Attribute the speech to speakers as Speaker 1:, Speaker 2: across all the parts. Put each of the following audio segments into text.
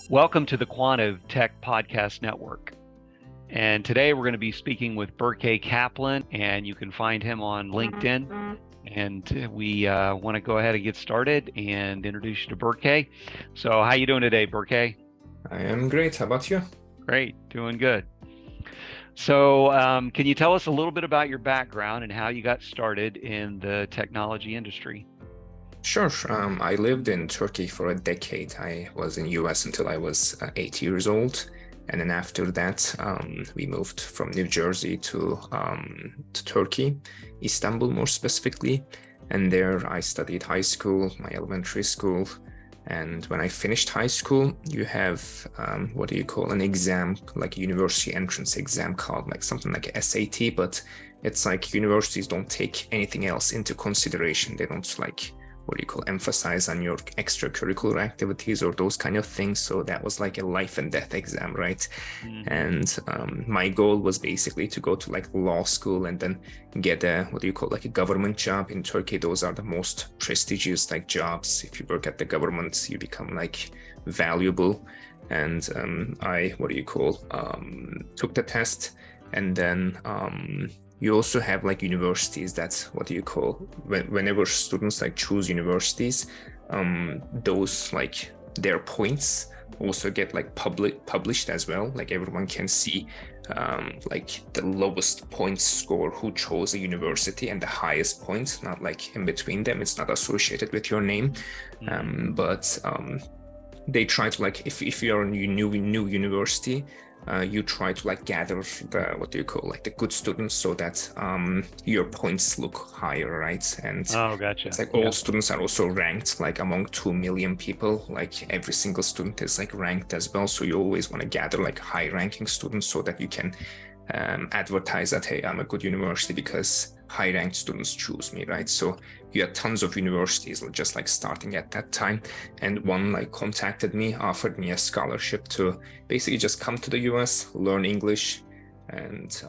Speaker 1: Welcome to the Quantiv Tech Podcast Network. And today we're going to be speaking with Berkay Kaplan, and you can find him on LinkedIn. And we want to go ahead and get started and introduce you to Berkay. So how you doing today, Berkay?
Speaker 2: I am great. How about you?
Speaker 1: Great, doing good. So can you tell us a little bit about your background and how you got started in the technology industry?
Speaker 2: Sure. I lived in Turkey for a decade. I was in US until I was 8 years old. And then after that, we moved from New Jersey to Turkey, Istanbul more specifically. And there I studied high school, my elementary school. And when I finished high school, you have what do you call an exam, like a university entrance exam called like something like SAT, but it's like universities don't take anything else into consideration. They don't like what do you call emphasize on your extracurricular activities or those kind of things. So that was like a life and death exam, right? And my goal was basically to go to like law school and then get a what do you call like a government job in Turkey. Those are the most prestigious like jobs. If you work at the government, you become like valuable. And I what do you call took the test, and then you also have like universities. That's what do you call whenever students like choose universities, those like their points also get like published as well. Like everyone can see like the lowest point score who chose a university and the highest point, not like in between them. It's not associated with your name. But they try to like if you're a new university, you try to like gather the what do you call like the good students so that your points look higher, right? And
Speaker 1: Oh, gotcha.
Speaker 2: it's like all students are also ranked like among 2 million people. Like every single student is like ranked as well. So you always want to gather like high ranking students so that you can advertise that, hey, I'm a good university because high ranked students choose me, right? So you had tons of universities just like starting at that time, and one like contacted me, offered me a scholarship to basically just come to the US, learn English, and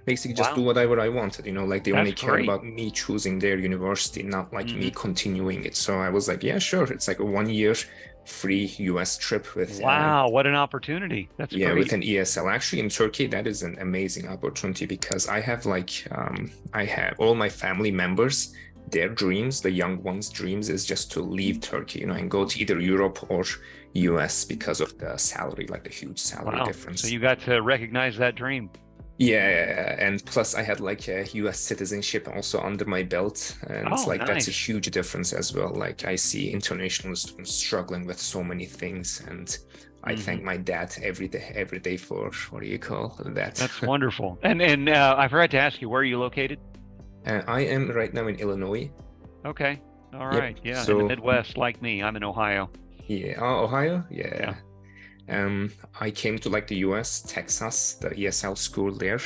Speaker 2: basically just do
Speaker 1: Wow,
Speaker 2: whatever I wanted, like they only
Speaker 1: that's
Speaker 2: care
Speaker 1: great.
Speaker 2: about me choosing their university, not like me
Speaker 1: hmm
Speaker 2: continuing it. So I was like, yeah, sure. It's like a 1 year free US trip with
Speaker 1: Wow, what an opportunity. That's
Speaker 2: yeah, with
Speaker 1: great.
Speaker 2: an ESL. Actually, in Turkey, that is an amazing opportunity because I have like I have all my family members, their dreams, the young ones' dreams is just to leave Turkey, and go to either Europe or US because of the salary, like the huge salary
Speaker 1: Wow. So
Speaker 2: difference.
Speaker 1: you got to recognize that dream.
Speaker 2: Yeah, and plus I had like a US citizenship also under my belt, and
Speaker 1: Oh,
Speaker 2: like that's a
Speaker 1: nice.
Speaker 2: huge difference as well. Like I see international students struggling with so many things, and I
Speaker 1: hmm
Speaker 2: thank my dad every day for what do you call that?
Speaker 1: That's wonderful. And I forgot to ask you, where are you located?
Speaker 2: I am right now in Illinois.
Speaker 1: Okay. All
Speaker 2: Yep.
Speaker 1: right. Yeah, in the
Speaker 2: So
Speaker 1: Midwest, like me. I'm in Ohio.
Speaker 2: yeah, Ohio.
Speaker 1: Yeah.
Speaker 2: Yeah. I came to like the US, Texas, the ESL school there.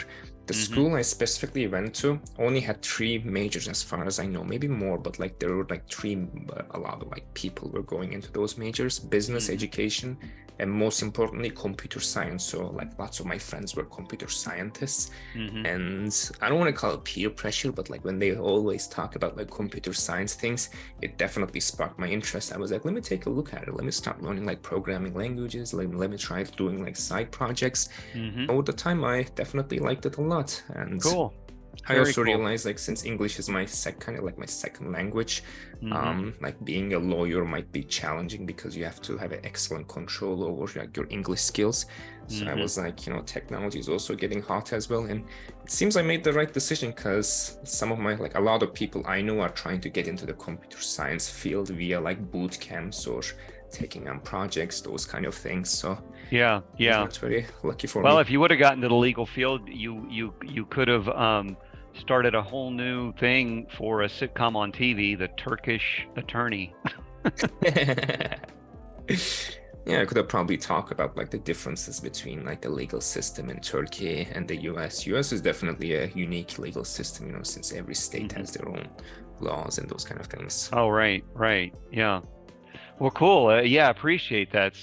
Speaker 2: The
Speaker 1: hmm
Speaker 2: school I specifically went to only had three majors as far as I know, maybe more, but like there were like three, a lot of like people were going into those majors: business,
Speaker 1: hmm
Speaker 2: education, and most importantly, computer science. So like lots of my friends were computer scientists.
Speaker 1: hmm
Speaker 2: And I don't want to call it peer pressure, but like when they always talk about like computer science things, it definitely sparked my interest. I was like, let me take a look at it. Let me start learning like programming languages. Let me try doing like side projects.
Speaker 1: hmm
Speaker 2: Over the time, I definitely liked it a lot. And
Speaker 1: Cool.
Speaker 2: I
Speaker 1: Very
Speaker 2: also
Speaker 1: cool.
Speaker 2: realized like since English is my kind of like my second language,
Speaker 1: hmm
Speaker 2: like being a lawyer might be challenging because you have to have an excellent control over like your English skills. So I
Speaker 1: hmm
Speaker 2: was like, technology is also getting hot as well, and it seems I made the right decision because some of my like a lot of people I know are trying to get into the computer science field via like boot camps or taking on projects, those kind of things. So
Speaker 1: Yeah. Yeah.
Speaker 2: that's very lucky for
Speaker 1: Well,
Speaker 2: me.
Speaker 1: if you would have gotten to the legal field, you could have started a whole new thing for a sitcom on TV, The Turkish Attorney.
Speaker 2: Yeah, I could have probably talked about like the differences between like the legal system in Turkey and the US. US is definitely a unique legal system, since every state
Speaker 1: hmm
Speaker 2: has their own laws and those kind of things.
Speaker 1: Oh, right, right. Yeah. Well, cool. Yeah, appreciate that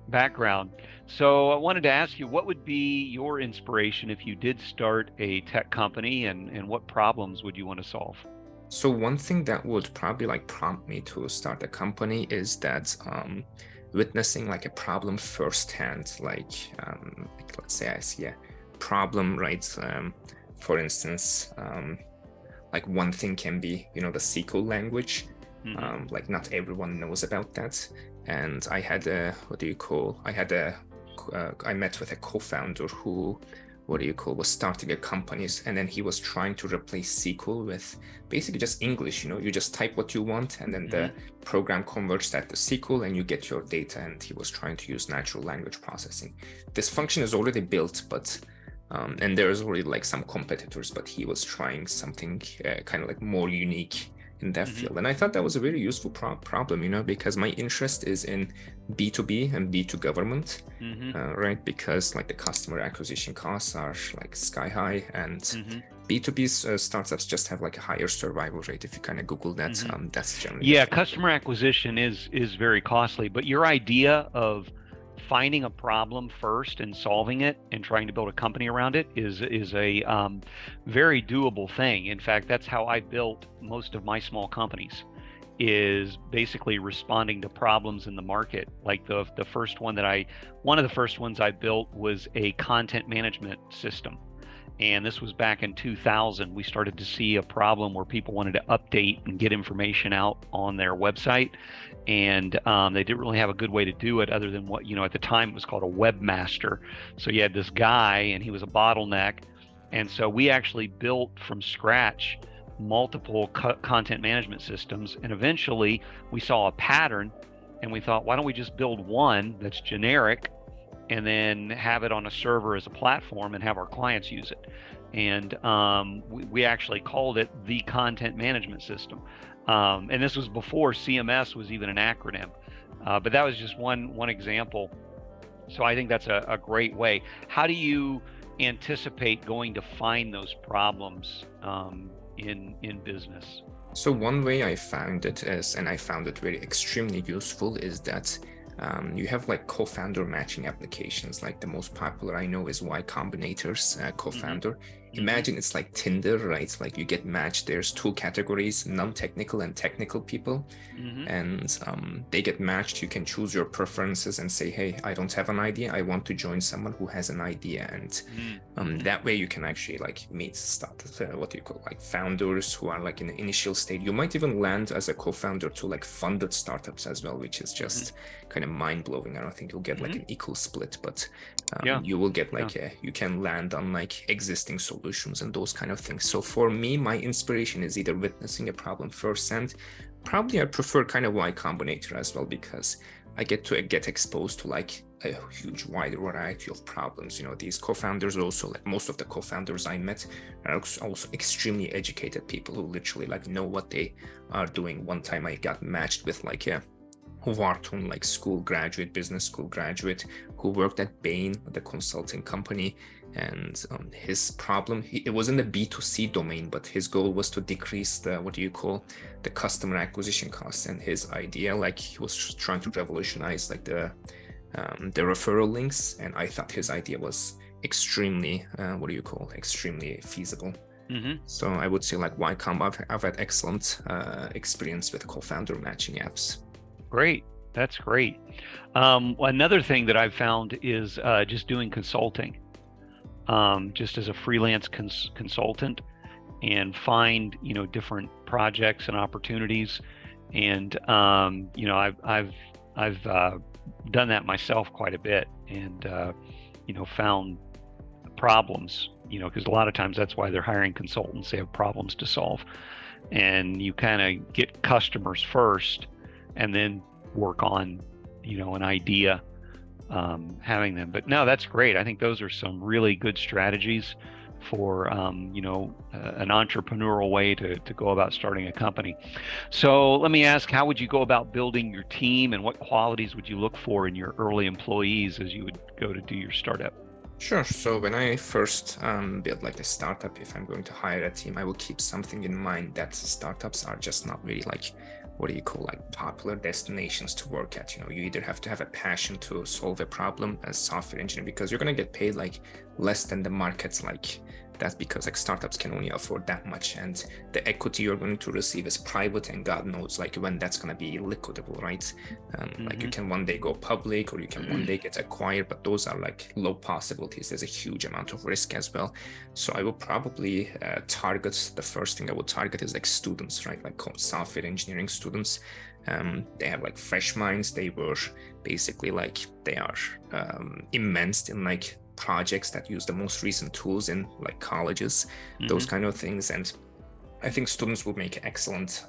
Speaker 1: background. So I wanted to ask you, what would be your inspiration if you did start a tech company, and what problems would you want to solve?
Speaker 2: So one thing that would probably like prompt me to start a company is that witnessing like a problem firsthand. Like let's say I see a problem, right? For instance, like one thing can be, the SQL language. Like not everyone knows about that. And I had I met with a co-founder who, was starting a company, and then he was trying to replace SQL with basically just English. You just type what you want, and then the program converts that to SQL, and you get your data. And he was trying to use natural language processing. This function is already built, but and there's already like some competitors, but he was trying something kind of like more unique in that field. And I thought that was a very useful problem, because my interest is in B2B and B2 government, right? Because like the customer acquisition costs are like sky high, and B2B startups just have like a higher survival rate. If you kind of Google that, that's generally
Speaker 1: customer acquisition is very costly. But your idea of finding a problem first and solving it and trying to build a company around it is a very doable thing. In fact, that's how I built most of my small companies, is basically responding to problems in the market. Like one of the first ones I built was a content management system. And this was back in 2000. We started to see a problem where people wanted to update and get information out on their website. And they didn't really have a good way to do it other than what, at the time it was called a webmaster. So you had this guy and he was a bottleneck. And so we actually built from scratch multiple content management systems. And eventually we saw a pattern and we thought, why don't we just build one that's generic and then have it on a server as a platform and have our clients use it. And we actually called it the content management system. And this was before CMS was even an acronym. But that was just one example. So I think that's a great way. How do you anticipate going to find those problems in business?
Speaker 2: So one way I found it is, and I found it very extremely useful, is that you have like co-founder matching applications. Like the most popular I know is Y Combinator's co-founder. Imagine it's like Tinder, right? It's like you get matched. There's two categories, non-technical and technical people. And they get matched. You can choose your preferences and say, hey, I don't have an idea. I want to join someone who has an idea. And that way you can actually like meet like founders who are like in the initial stage. You might even land as a co-founder to like funded startups as well, which is just kind of mind-blowing. I don't think you'll get like an equal split, but you will get like you can land on like existing solutions and those kind of things. So for me, my inspiration is either witnessing a problem first, and probably I prefer kind of Y Combinator as well, because I get to get exposed to like a huge wide variety of problems. These co-founders also, like most of the co-founders I met, are also extremely educated people who literally like know what they are doing. One time I got matched with like a Wharton like business school graduate who worked at Bain, the consulting company. And his problem, it was in the B2C domain, but his goal was to decrease the customer acquisition costs. And his idea, like he was trying to revolutionize like the referral links. And I thought his idea was extremely extremely feasible. So I would say like YComb, I've had excellent experience with co-founder matching apps.
Speaker 1: Great. That's great. Another thing that I've found is just doing consulting, just as a freelance consultant, and find different projects and opportunities. And I've done that myself quite a bit, and found problems. Because a lot of times that's why they're hiring consultants. They have problems to solve, and you kind of get customers first, and then work on, an idea, having them. But no, that's great. I think those are some really good strategies for, an entrepreneurial way to go about starting a company. So let me ask, how would you go about building your team, and what qualities would you look for in your early employees as you would go to do your startup?
Speaker 2: Sure. So when I first build like a startup, if I'm going to hire a team, I will keep something in mind, that startups are just not really like popular destinations to work at. You either have to have a passion to solve a problem as software engineer, because you're going to get paid like less than the markets like That's because like startups can only afford that much, and the equity you're going to receive is private, and God knows like when that's going to be liquidable, right? Like you can one day go public, or you can one day get acquired, but those are like low possibilities. There's a huge amount of risk as well. So I will probably target, the first thing I would target is like students, right? Like software engineering students. They have like fresh minds. They were basically like, they are immersed in like projects that use the most recent tools in like colleges, those kind of things. And I think students will make excellent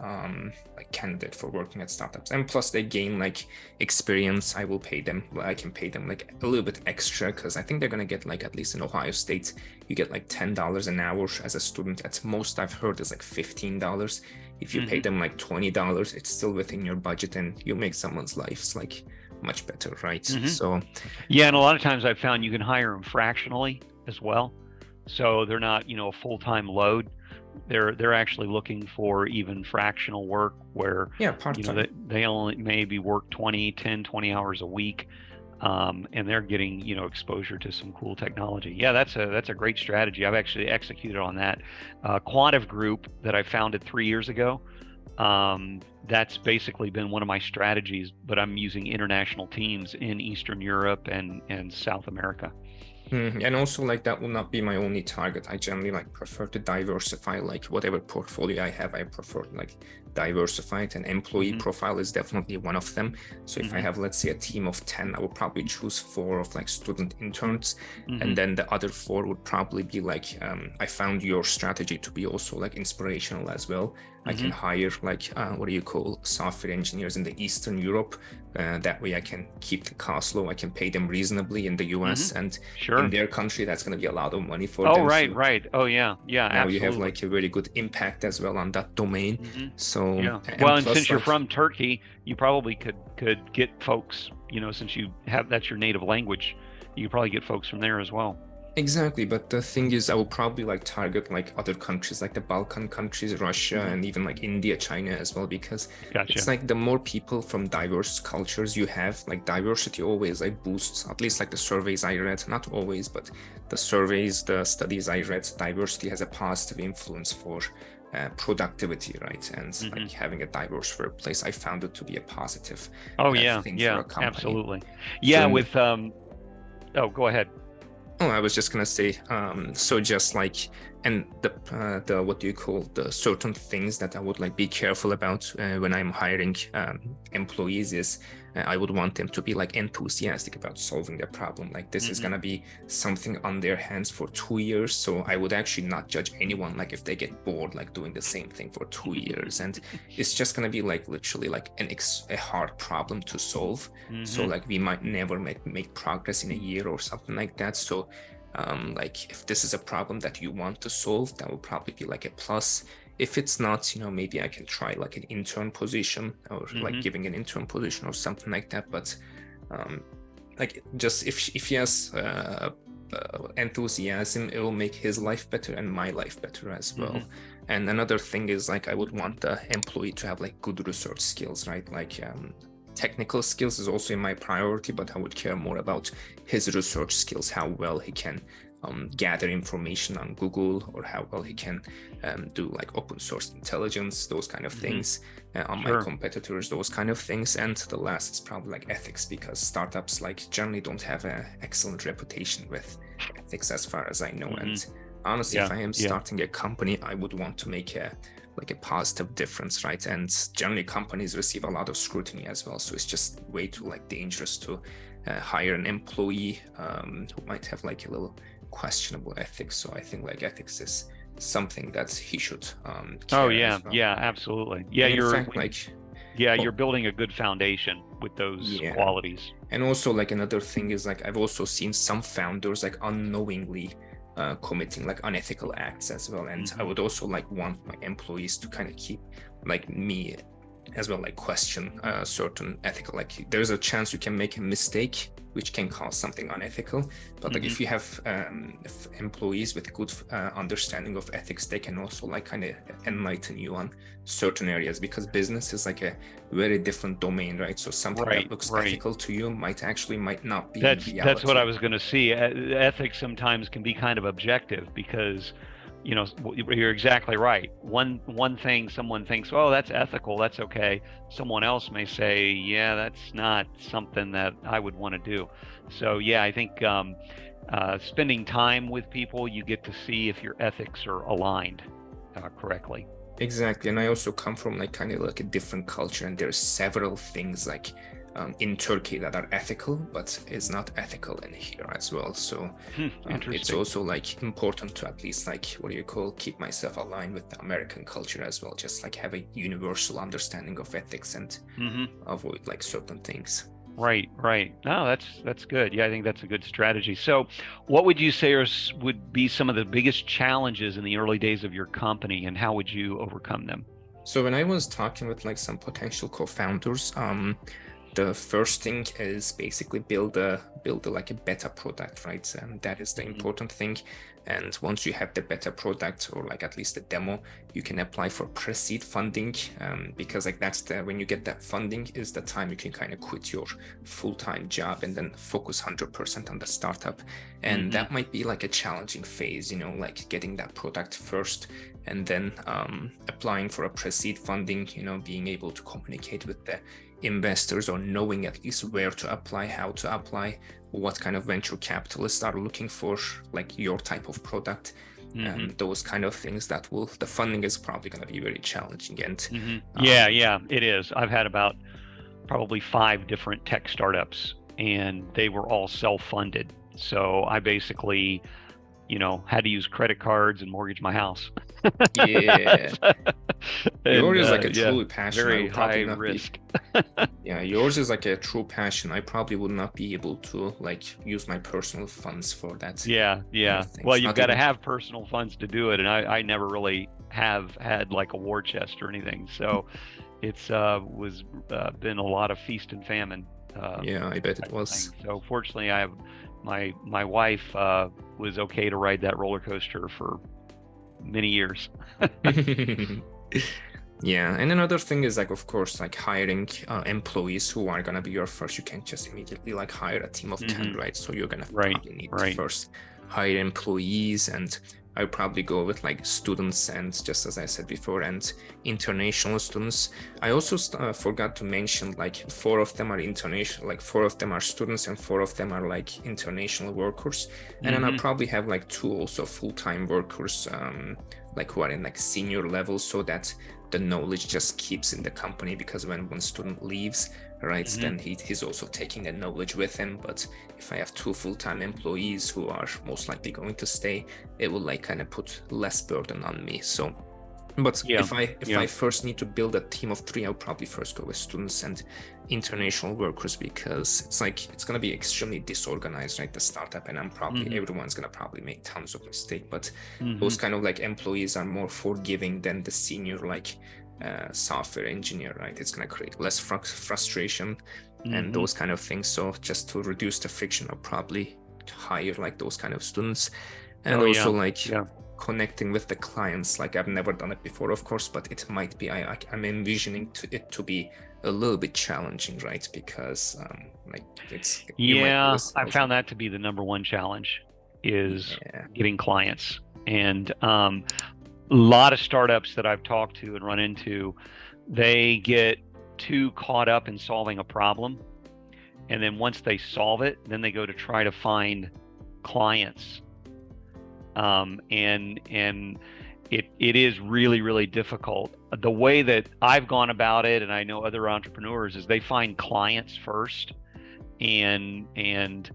Speaker 2: like candidate for working at startups. And plus they gain like experience. I can pay them like a little bit extra, because I think they're gonna get like, at least in Ohio State, you get like $10 an hour as a student. At most I've heard is like $15. If you pay them like $20, it's still within your budget, and you make someone's lives like much better, right? So
Speaker 1: yeah, and a lot of times I've found you can hire them fractionally as well, so they're not, you know, a full-time load. They're actually looking for even fractional work where,
Speaker 2: part-time.
Speaker 1: You know, they only maybe work 20 hours a week, and they're getting, you know, exposure to some cool technology. Yeah, that's a great strategy. I've actually executed on that. Quantiv Group that I founded 3 years ago, that's basically been one of my strategies, but I'm using international teams in Eastern Europe and South America.
Speaker 2: And also like that will not be my only target. I generally like prefer to diversify, like whatever portfolio I have, I prefer like diversify it, and employee profile is definitely one of them. So if I have, let's say, a team of 10, I will probably choose 4 of like student interns, and then the other 4 would probably be like, I found your strategy to be also like inspirational as well. I can hire like what do you call, software engineers in the Eastern Europe. That way I can keep the cost low. I can pay them reasonably in the US, and in their country that's going to be a lot of money for them.
Speaker 1: Right. Oh yeah,
Speaker 2: now
Speaker 1: absolutely.
Speaker 2: You have like a very good impact as well on that domain. So
Speaker 1: yeah. Well, and since you're from Turkey, you probably could get folks, you know, since that's your native language, you could probably get folks from there as well.
Speaker 2: Exactly, but the thing is, I will probably like target like other countries, like the Balkan countries, Russia, and even like India, China as well, because it's like the more people from diverse cultures you have, like diversity always like boosts, at least like the surveys I read, not always, but the surveys, the studies I read, diversity has a positive influence for productivity, right? And like having a diverse workplace, I found it to be a positive thing for a company.
Speaker 1: Absolutely. Yeah, so go ahead.
Speaker 2: Oh, I was just gonna say, so just like, and the what do you call, the certain things that I would like be careful about when I'm hiring employees is I would want them to be like enthusiastic about solving their problem. Like this is gonna be something on their hands for 2 years, so I would actually not judge anyone like if they get bored like doing the same thing for 2 years, and it's just gonna be like literally like a hard problem to solve. So like we might never make progress in a year or something like that. So like if this is a problem that you want to solve, that will probably be like a plus. If it's not, you know, maybe I can try like an intern position, or like giving an intern position or something like that. But like just if he has enthusiasm, it will make his life better and my life better as well. And another thing is like I would want the employee to have like good research skills, right? Like technical skills is also in my priority, but I would care more about his research skills, how well he can gather information on Google, or how well he can do like open source intelligence, those kind of things on my competitors, those kind of things. And the last is probably like ethics, because startups like generally don't have an excellent reputation with ethics as far as I know. And honestly, if I am starting a company, I would want to make a positive difference, right? And generally companies receive a lot of scrutiny as well, so it's just way too like dangerous to hire an employee who might have like a little questionable ethics. So I think like ethics is something that he should absolutely.
Speaker 1: You're building a good foundation with those qualities.
Speaker 2: And also like another thing is like I've also seen some founders like unknowingly committing like unethical acts as well, and I would also like want my employees to kind of keep like me as well, like question certain ethical, like there's a chance you can make a mistake which can cause something unethical, but like if you have employees with good understanding of ethics, they can also like kind of enlighten you on certain areas, because business is like a very different domain, right? So something that looks ethical to you might not be reality.
Speaker 1: That's what I was going to see. Ethics sometimes can be kind of objective, because you're exactly right. One thing someone thinks, oh, that's ethical, that's okay. Someone else may say, yeah, that's not something that I would want to do. So yeah, I think spending time with people, you get to see if your ethics are aligned correctly.
Speaker 2: Exactly. And I also come from like kind of like a different culture, and there's several things like in Turkey that are ethical, but it's not ethical in here as well. So it's also like important to at least like, what do you call, keep myself aligned with the American culture as well, just like have a universal understanding of ethics and avoid like certain things.
Speaker 1: Right. No, that's good. Yeah, I think that's a good strategy. So what would you say would be some of the biggest challenges in the early days of your company, and how would you overcome them?
Speaker 2: So when I was talking with like some potential co-founders, the first thing is basically build like a beta product, right? And that is the important thing. And once you have the beta product, or like at least a demo, you can apply for pre-seed funding, because like that's when you get that funding is the time you can kind of quit your full-time job and then focus 100% on the startup. And that might be like a challenging phase, like getting that product first, and then applying for a pre-seed funding, being able to communicate with the investors, or knowing at least where to apply, how to apply, what kind of venture capitalists are looking for like your type of product, and those kind of things. The funding is probably going to be very challenging. And
Speaker 1: yeah, it is. I've had about probably 5 different tech startups, and they were all self-funded. So I basically had to use credit cards and mortgage my house.
Speaker 2: Yeah. Yours is like a true passion.
Speaker 1: Very high risk.
Speaker 2: Yeah, yours is like a true passion. I probably would not be able to like use my personal funds for that.
Speaker 1: Yeah. Well, you've got to have personal funds to do it, and I never really have had like a war chest or anything. So it's been a lot of feast and famine.
Speaker 2: Yeah, I bet it was.
Speaker 1: So fortunately, I have my wife was okay to ride that roller coaster for many years.
Speaker 2: Yeah, and another thing is like, of course, like hiring employees who are gonna be your first. You can't just immediately like hire a team of 10, right? So you're gonna probably need to first hire employees, and I would probably go with like students, and just as I said before, and international students. I also forgot to mention like 4 of them are international, like 4 of them are students, and 4 of them are like international workers. And then I'll probably have like 2 also full-time workers, like who are in like senior level, so that the knowledge just keeps in the company, because when one student leaves, right, then he's also taking the knowledge with him. But if I have 2 full-time employees who are most likely going to stay, it will like kind of put less burden on me. So but if I first need to build a team of 3, I'll probably first go with students and international workers, because it's going to be extremely disorganized, right, the startup, and everyone's going to probably make tons of mistakes. But those kind of like employees are more forgiving than the senior like software engineer, right? It's going to create less frustration and those kind of things. So just to reduce the friction, I'll probably hire like those kind of students. And connecting with the clients, like I've never done it before, of course, but it might be, I'm envisioning it to be a little bit challenging, right? Because
Speaker 1: I found that to be the number one challenge, is getting clients. And a lot of startups that I've talked to and run into, they get too caught up in solving a problem, and then once they solve it, then they go to try to find clients. And it is really, really difficult. The way that I've gone about it, and I know other entrepreneurs, is they find clients first and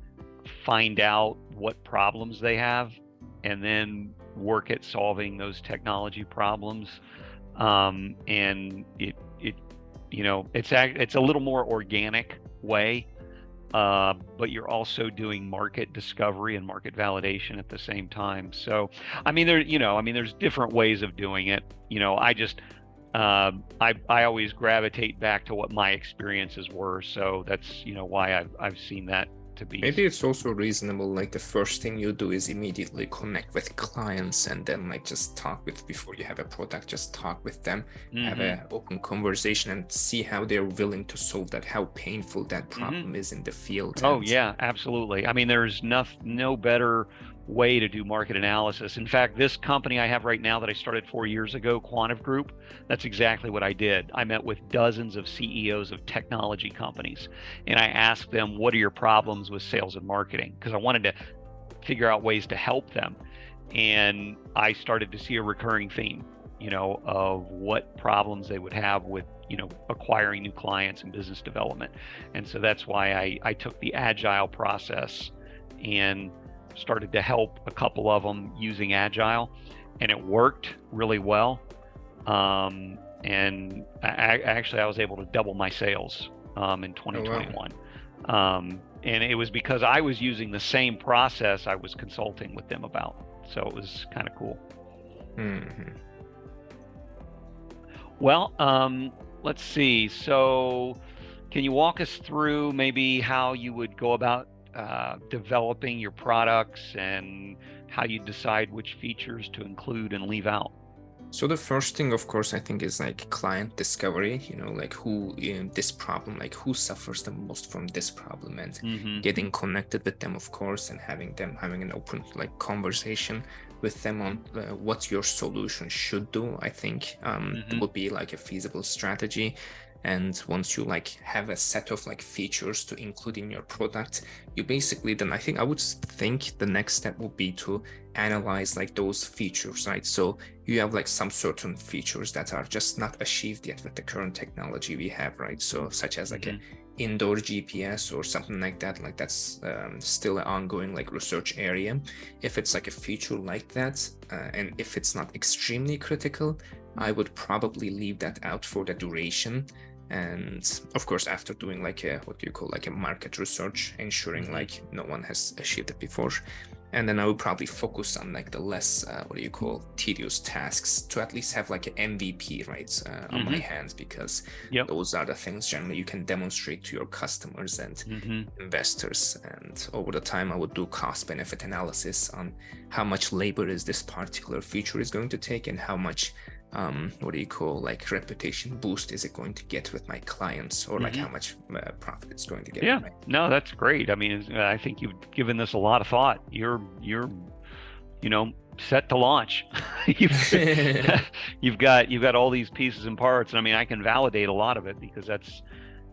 Speaker 1: find out what problems they have, and then work at solving those technology problems. And it's a little more organic way. But you're also doing market discovery and market validation at the same time. So, there's different ways of doing it. I always gravitate back to what my experiences were. So that's, why I've seen that to be.
Speaker 2: Maybe it's also reasonable, like the first thing you do is immediately connect with clients and then like just talk with, before you have a product, just talk with them, have an open conversation and see how they're willing to solve that, how painful that problem is in the field.
Speaker 1: Oh, yeah, absolutely. I mean, there's no better way to do market analysis. In fact, this company I have right now that I started 4 years ago, Quantiv Group, that's exactly what I did. I met with dozens of CEOs of technology companies, and I asked them, what are your problems with sales and marketing? Because I wanted to figure out ways to help them. And I started to see a recurring theme, of what problems they would have with, acquiring new clients and business development. And so that's why I took the agile process and started to help a couple of them using agile, and it worked really well. And I was able to double my sales in 2021. Oh, wow. And it was because I was using the same process I was consulting with them about. So it was kind of cool. Well, let's see. So can you walk us through maybe how you would go about developing your products and how you decide which features to include and leave out?
Speaker 2: So the first thing, of course, I think is like client discovery, like who in this problem, like who suffers the most from this problem, and getting connected with them, of course, and having an open like conversation with them on what your solution should do. I think would be like a feasible strategy. And once you like have a set of like features to include in your product, you basically then I would think the next step would be to analyze like those features, right? So you have like some certain features that are just not achieved yet with the current technology we have, right? So such as like an indoor GPS or something like that, like that's still an ongoing like research area. If it's like a feature like that, and if it's not extremely critical, I would probably leave that out for the duration. And of course, after doing like a market research, ensuring like no one has achieved it before. And then I would probably focus on like the less tedious tasks to at least have like an MVP, right, on my hands, because those are the things generally you can demonstrate to your customers and investors. And over the time, I would do cost benefit analysis on how much labor is this particular feature is going to take, and how much reputation boost is it going to get with my clients, or like how much profit it's going to get.
Speaker 1: Yeah, no, that's great. I mean, I think you've given this a lot of thought. You're set to launch. You've got all these pieces and parts, and I mean, I can validate a lot of it because that's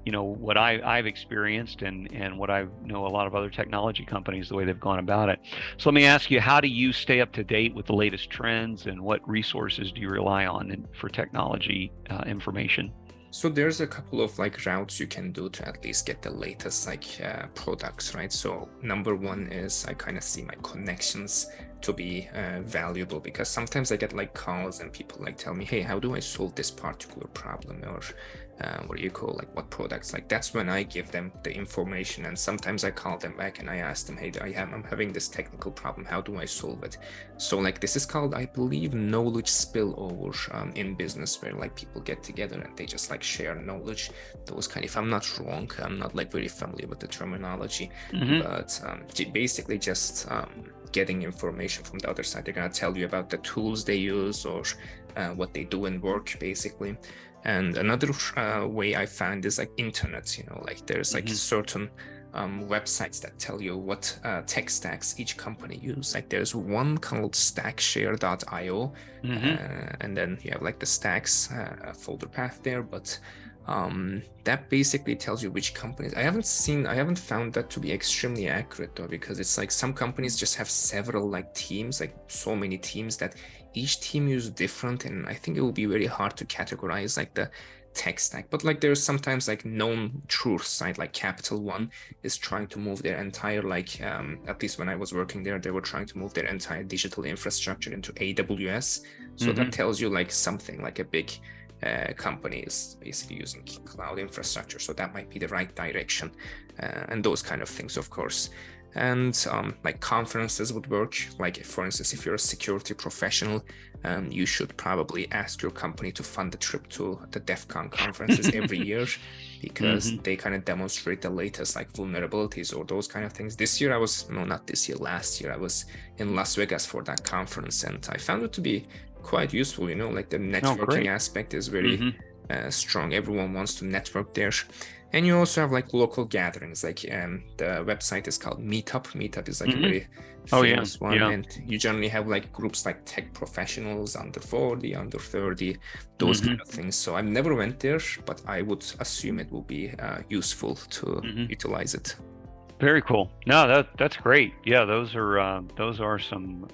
Speaker 1: what I've experienced and what I know a lot of other technology companies, the way they've gone about it. So let me ask you, how do you stay up to date with the latest trends, and what resources do you rely on for technology information?
Speaker 2: So there's a couple of like routes you can do to at least get the latest like products, right? So number one is I kind of see my connections to be valuable, because sometimes I get like calls and people like tell me, hey, how do I solve this particular problem, or what products? Like that's when I give them the information, and sometimes I call them back and I ask them, hey, I'm having this technical problem, how do I solve it? So like this is called, I believe, knowledge spillover in business, where like people get together and they just like share knowledge. Those kind, if I'm not wrong, I'm not like very familiar with the terminology, but basically just getting information from the other side. They're gonna tell you about the tools they use, or what they do in work, basically. And another way I found is like internet, like there's like certain websites that tell you what tech stacks each company use. Like there's one called stackshare.io, and then you have like the stacks folder path there, but that basically tells you which companies. I haven't found that to be extremely accurate though, because it's like some companies just have several like teams, like so many teams that each team use different, and I think it will be very hard to categorize like the tech stack. But like there's sometimes like known truths, right? Like Capital One is trying to move their entire like at least when I was working there, they were trying to move their entire digital infrastructure into AWS. So that tells you like something like a big company is basically using cloud infrastructure, so that might be the right direction, and those kind of things, of course. And like conferences would work. Like for instance, if you're a security professional, you should probably ask your company to fund a trip to the DEF CON conferences every year, because they kind of demonstrate the latest like vulnerabilities or those kind of things. This year not this year, last year I was in Las Vegas for that conference, and I found it to be quite useful, like the networking aspect is very strong. Everyone wants to network there. And you also have like local gatherings, like the website is called Meetup. Meetup is like a very famous one. And you generally have like groups like tech professionals, under 40, under 30, those kind of things. So I've never went there, but I would assume it will be useful to utilize it.
Speaker 1: Very cool. No, that's great. Yeah, those are some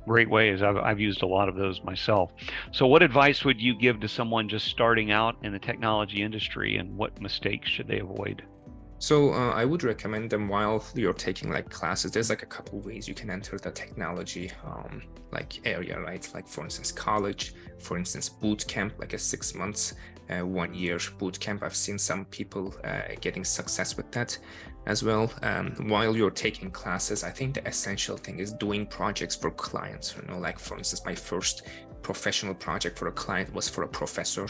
Speaker 1: great ways. I've used a lot of those myself. So what advice would you give to someone just starting out in the technology industry, and what mistakes should they avoid?
Speaker 2: So I would recommend them while you're taking like classes. There's like a couple ways you can enter the technology like area, right? Like for instance, college, for instance, boot camp, like a 6 months, 1 year boot camp. I've seen some people getting success with that as well. While you're taking classes, I think the essential thing is doing projects for clients. Like for instance, my first professional project for a client was for a professor.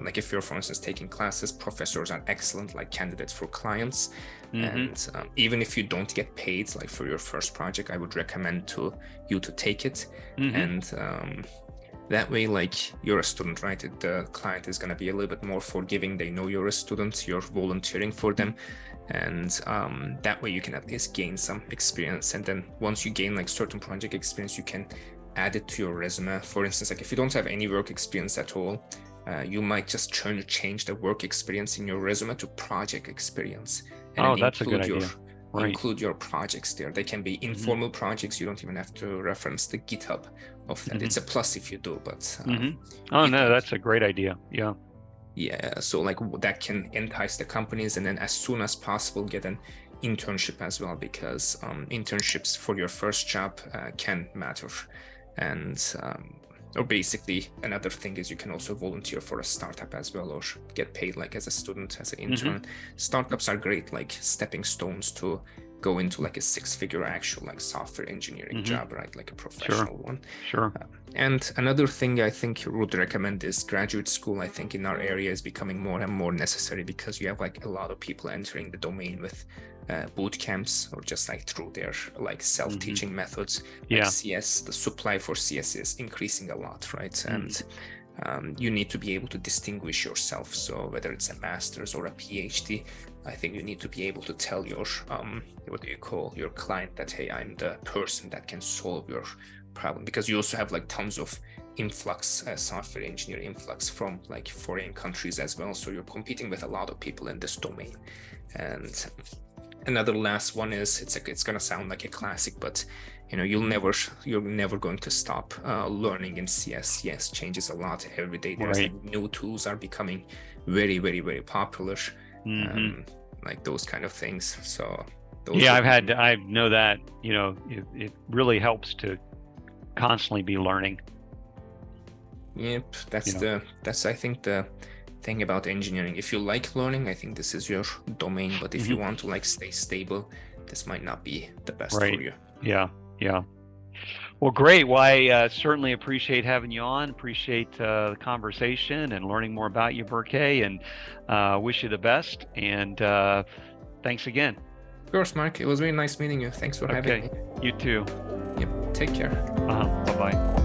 Speaker 2: Like if you're, for instance, taking classes, professors are excellent like candidates for clients. And even if you don't get paid like for your first project, I would recommend you to take it. And that way, like you're a student, right? The client is going to be a little bit more forgiving. They know you're a student, you're volunteering for them. And that way you can at least gain some experience. And then once you gain like certain project experience, you can add it to your resume. For instance, like if you don't have any work experience at all, you might just change the work experience in your resume to project experience. And
Speaker 1: that's a good idea.
Speaker 2: Include your projects there. They can be informal projects. You don't even have to reference the GitHub of that. It's a plus if you do, but
Speaker 1: that's a great idea.
Speaker 2: Yeah, so like that can entice the companies, and then as soon as possible get an internship as well, because internships for your first job can matter. And or basically another thing is you can also volunteer for a startup as well, or get paid like as a student, as an intern. Startups are great like stepping stones to go into like a 6-figure actual like software engineering job, right? Like a professional one. And another thing I think I would recommend is graduate school. I think in our area is becoming more and more necessary, because you have like a lot of people entering the domain with boot camps, or just like through their like self-teaching methods. Like CS, the supply for CS is increasing a lot, right? And you need to be able to distinguish yourself. So whether it's a master's or a PhD, I think you need to be able to tell your your client that, hey, I'm the person that can solve your problem, because you also have like tons of influx, software engineer influx from like foreign countries as well. So you're competing with a lot of people in this domain. And another last one is, it's gonna sound like a classic, but you're never going to stop learning in CS. CS changes a lot every day. There's like new tools are becoming very, very, very popular, like those kind of things. So I
Speaker 1: know that it really helps to constantly be learning.
Speaker 2: Yep, that's I think the thing about engineering. If you like learning, I think this is your domain, but if you want to like stay stable, this might not be the best for you.
Speaker 1: Yeah. Well, great. Well, I certainly appreciate having you on. Appreciate the conversation and learning more about you, Berkay, and wish you the best. And thanks again.
Speaker 2: Of course, Mark. It was really nice meeting you. Thanks for having me.
Speaker 1: You too.
Speaker 2: Yep. Take care.
Speaker 1: Bye-bye.